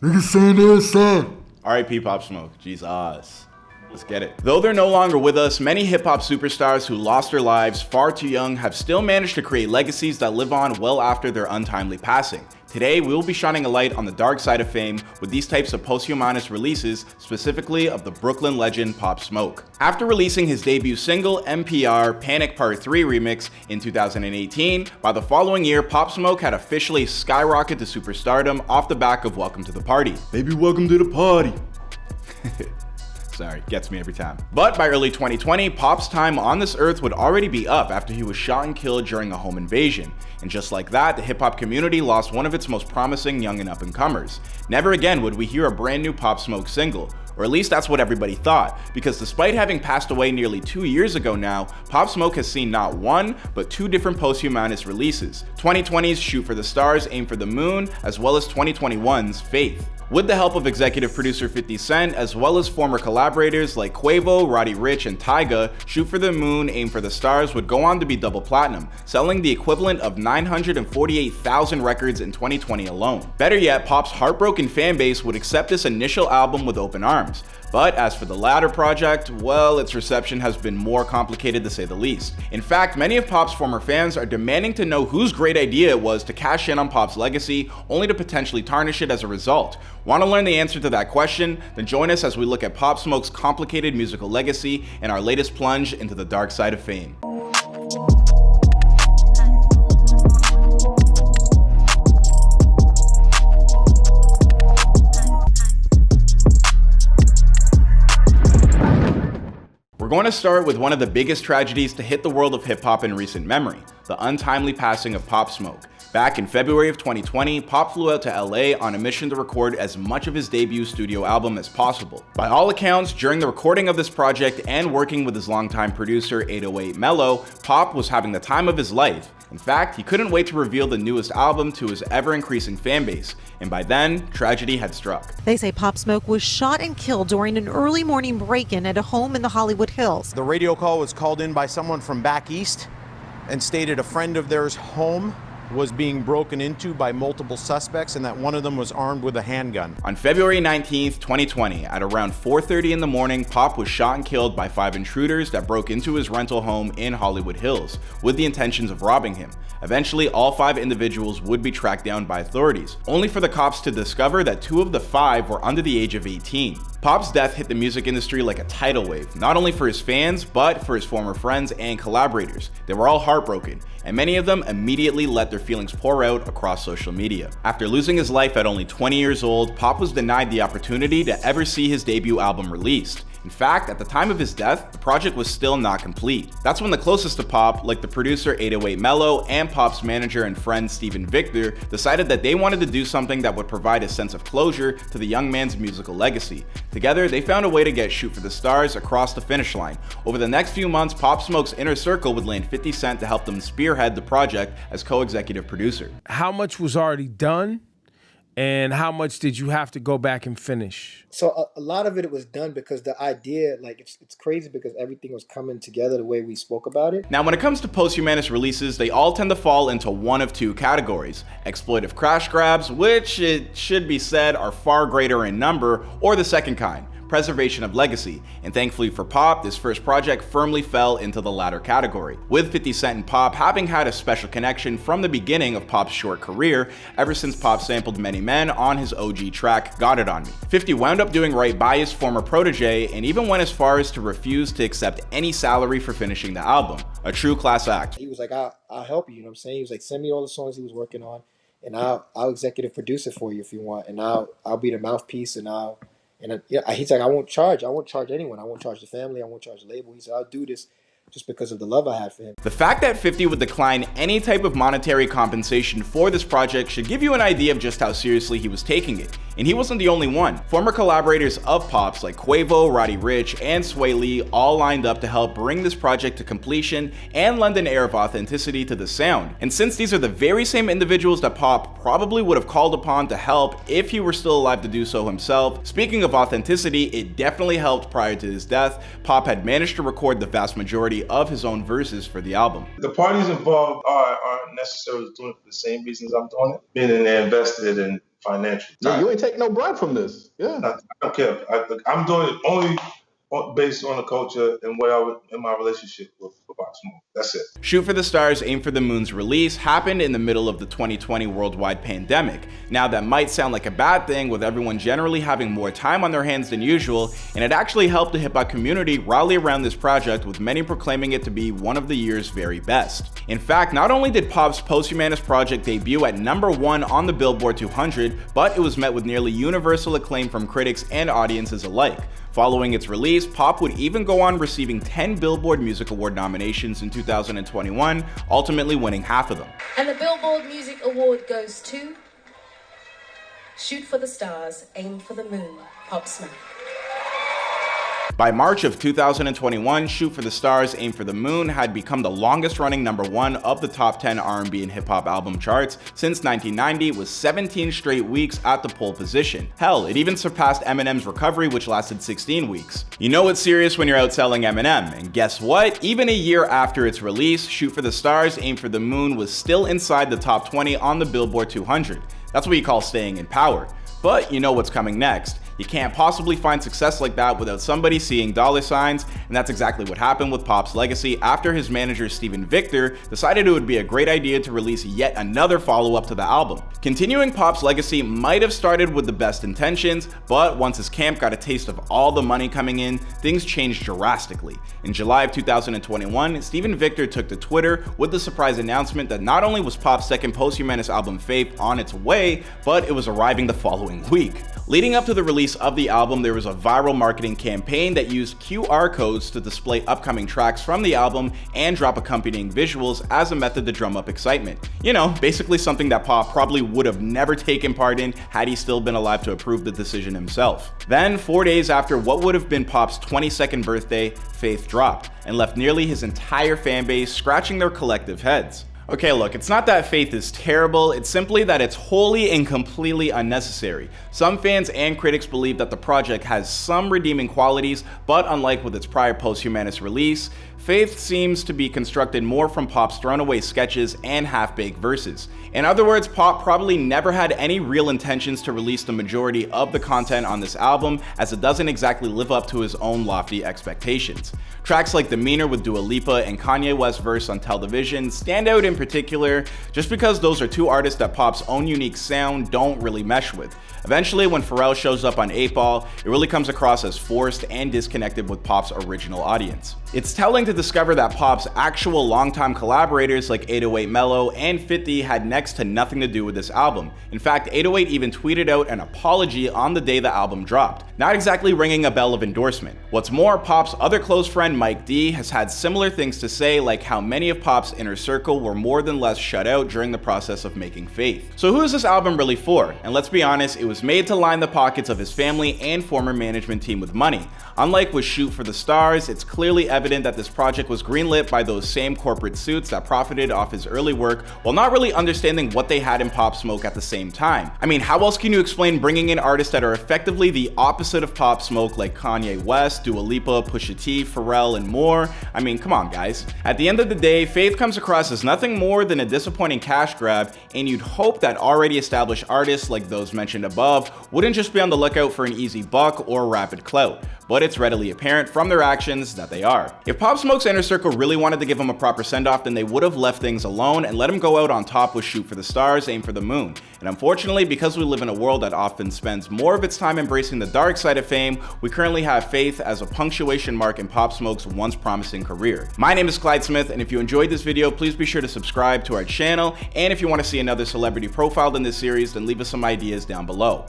Niggas saying they're sad. R.I.P. Pop Smoke. Jesus. Let's get it. Though they're no longer with us, many hip-hop superstars who lost their lives far too young have still managed to create legacies that live on well after their untimely passing. Today, we will be shining a light on the dark side of fame with these types of posthumous releases, specifically of the Brooklyn legend Pop Smoke. After releasing his debut single, NPR Panic Part 3 Remix in 2018, by the following year, Pop Smoke had officially skyrocketed to superstardom off the back of Welcome to the Party. Baby, welcome to the party. Sorry, gets me every time. But by early 2020, Pop's time on this earth would already be up after he was shot and killed during a home invasion. And just like that, the hip-hop community lost one of its most promising young and up-and-comers. Never again would we hear a brand new Pop Smoke single, or at least that's what everybody thought, because despite having passed away nearly 2 years ago now, Pop Smoke has seen not one, but two different posthumous releases. 2020's Shoot for the Stars, Aim for the Moon, as well as 2021's Faith. With the help of executive producer 50 Cent, as well as former collaborators like Quavo, Roddy Rich, and Tyga, Shoot for the Moon, Aim for the Stars would go on to be double platinum, selling the equivalent of 948,000 records in 2020 alone. Better yet, Pop's heartbroken fanbase would accept this initial album with open arms. But as for the latter project, well, its reception has been more complicated to say the least. In fact, many of Pop's former fans are demanding to know whose great idea it was to cash in on Pop's legacy, only to potentially tarnish it as a result. Want to learn the answer to that question? Then join us as we look at Pop Smoke's complicated musical legacy and our latest plunge into the dark side of fame. We're going to start with one of the biggest tragedies to hit the world of hip-hop in recent memory, the untimely passing of Pop Smoke. Back in February of 2020, Pop flew out to LA on a mission to record as much of his debut studio album as possible. By all accounts, during the recording of this project and working with his longtime producer 808 Mello, Pop was having the time of his life. In fact, he couldn't wait to reveal the newest album to his ever-increasing fanbase, and by then, tragedy had struck. They say Pop Smoke was shot and killed during an early morning break-in at a home in the Hollywood Hills. The radio call was called in by someone from back east and stated a friend of theirs' home was being broken into by multiple suspects and that one of them was armed with a handgun. On February 19th, 2020, at around 4:30 in the morning, Pop was shot and killed by 5 intruders that broke into his rental home in Hollywood Hills with the intentions of robbing him. Eventually, all 5 individuals would be tracked down by authorities, only for the cops to discover that 2 of the 5 were under the age of 18. Pop's death hit the music industry like a tidal wave, not only for his fans, but for his former friends and collaborators. They were all heartbroken, and many of them immediately let their feelings pour out across social media. After losing his life at only 20 years old, Pop was denied the opportunity to ever see his debut album released. In fact, at the time of his death, the project was still not complete. That's when the closest to Pop, like the producer 808 Mello and Pop's manager and friend Steven Victor, decided that they wanted to do something that would provide a sense of closure to the young man's musical legacy. Together, they found a way to get Shoot for the Stars across the finish line. Over the next few months, Pop Smoke's inner circle would land 50 Cent to help them spearhead the project as co-executive producer. How much was already done? And how much did you have to go back and finish? So a lot of it was done because the idea, like, it's crazy because everything was coming together the way we spoke about it. Now, when it comes to posthumous releases, they all tend to fall into one of two categories: exploitive crash grabs, which, it should be said, are far greater in number, or the second kind, preservation of legacy. And thankfully for Pop, this first project firmly fell into the latter category, with 50 Cent and Pop having had a special connection from the beginning of Pop's short career, ever since Pop sampled Many Men on his OG track, Got It On Me. 50 wound up doing right by his former protege and even went as far as to refuse to accept any salary for finishing the album. A true class act. He was like, I'll help you, you know what I'm saying? He was like, send me all the songs he was working on and I'll executive produce it for you if you want, and I'll be the mouthpiece, and he's like, I won't charge anyone. I won't charge the family. I won't charge the label. He said, I'll do this just because of the love I had for him. The fact that 50 would decline any type of monetary compensation for this project should give you an idea of just how seriously he was taking it. And he wasn't the only one. Former collaborators of Pop's like Quavo, Roddy Rich, and Sway Lee all lined up to help bring this project to completion and lend an air of authenticity to the sound. And since these are the very same individuals that Pop probably would have called upon to help if he were still alive to do so himself, speaking of authenticity, it definitely helped prior to his death. Pop had managed to record the vast majority of his own verses for the album. The parties involved aren't necessarily doing it for the same reasons I'm doing it. Being in there invested and financial. Yeah, you ain't taking no bread from this. Yeah. I don't care. I'm doing it only based on the culture and in my relationship with Pop Smoke. That's it. Shoot for the Stars, Aim for the Moon's release happened in the middle of the 2020 worldwide pandemic. Now that might sound like a bad thing, with everyone generally having more time on their hands than usual, and it actually helped the hip hop community rally around this project, with many proclaiming it to be one of the year's very best. In fact, not only did Pop's posthumous project debut at #1 on the Billboard 200, but it was met with nearly universal acclaim from critics and audiences alike. Following its release, Pop would even go on receiving 10 Billboard Music Award nominations in 2021, ultimately winning half of them. And the Billboard Music Award goes to Shoot for the Stars, Aim for the Moon, Pop Smoke. By March of 2021, Shoot for the Stars, Aim for the Moon had become the longest running #1 of the top 10 R&B and hip hop album charts since 1990, with 17 straight weeks at the pole position. Hell, it even surpassed Eminem's Recovery, which lasted 16 weeks. You know it's serious when you're outselling Eminem, and guess what? Even a year after its release, Shoot for the Stars, Aim for the Moon was still inside the top 20 on the Billboard 200. That's what you call staying in power. But you know what's coming next. You can't possibly find success like that without somebody seeing dollar signs, and that's exactly what happened with Pop's legacy after his manager Steven Victor decided it would be a great idea to release yet another follow-up to the album. Continuing Pop's legacy might have started with the best intentions, but once his camp got a taste of all the money coming in, things changed drastically. In July of 2021, Steven Victor took to Twitter with the surprise announcement that not only was Pop's second posthumous album Faith on its way, but it was arriving the following week. Leading up to the release of the album, there was a viral marketing campaign that used QR codes to display upcoming tracks from the album and drop accompanying visuals as a method to drum up excitement. You know, basically something that Pop probably would have never taken part in had he still been alive to approve the decision himself. Then, 4 days after what would have been Pop's 22nd birthday, Faith dropped, and left nearly his entire fanbase scratching their collective heads. Okay, look, it's not that Faith is terrible, it's simply that it's wholly and completely unnecessary. Some fans and critics believe that the project has some redeeming qualities, but unlike with its prior posthumous release, Faith seems to be constructed more from Pop's thrown away sketches and half-baked verses. In other words, Pop probably never had any real intentions to release the majority of the content on this album, as it doesn't exactly live up to his own lofty expectations. Tracks like Demeanor with Dua Lipa and Kanye West's verse on Television stand out in particular just because those are two artists that Pop's own unique sound don't really mesh with. Eventually, when Pharrell shows up on 8 Ball, it really comes across as forced and disconnected with Pop's original audience. It's telling to discover that Pop's actual longtime collaborators like 808 Mello and 50 had next to nothing to do with this album. In fact, 808 even tweeted out an apology on the day the album dropped, not exactly ringing a bell of endorsement. What's more, Pop's other close friend Mike D has had similar things to say, like how many of Pop's inner circle were more than less shut out during the process of making Faith. So who is this album really for? And let's be honest, it was made to line the pockets of his family and former management team with money. Unlike with Shoot for the Stars, it's clearly evident that this project was greenlit by those same corporate suits that profited off his early work while not really understanding what they had in Pop Smoke at the same time. I mean, how else can you explain bringing in artists that are effectively the opposite of Pop Smoke, like Kanye West, Dua Lipa, Pusha T, Pharrell, and more? I mean, come on guys. At the end of the day, Faith comes across as nothing more than a disappointing cash grab, and you'd hope that already established artists like those mentioned above wouldn't just be on the lookout for an easy buck or rapid clout. But it's readily apparent from their actions that they are. If Pop Smoke's inner circle really wanted to give him a proper send-off, then they would have left things alone and let him go out on top with Shoot for the Stars, Aim for the Moon. And unfortunately, because we live in a world that often spends more of its time embracing the dark side of fame, we currently have Faith as a punctuation mark in Pop Smoke's once promising career. My name is Clyde Smith, and if you enjoyed this video, please be sure to subscribe to our channel, and if you want to see another celebrity profiled in this series, then leave us some ideas down below.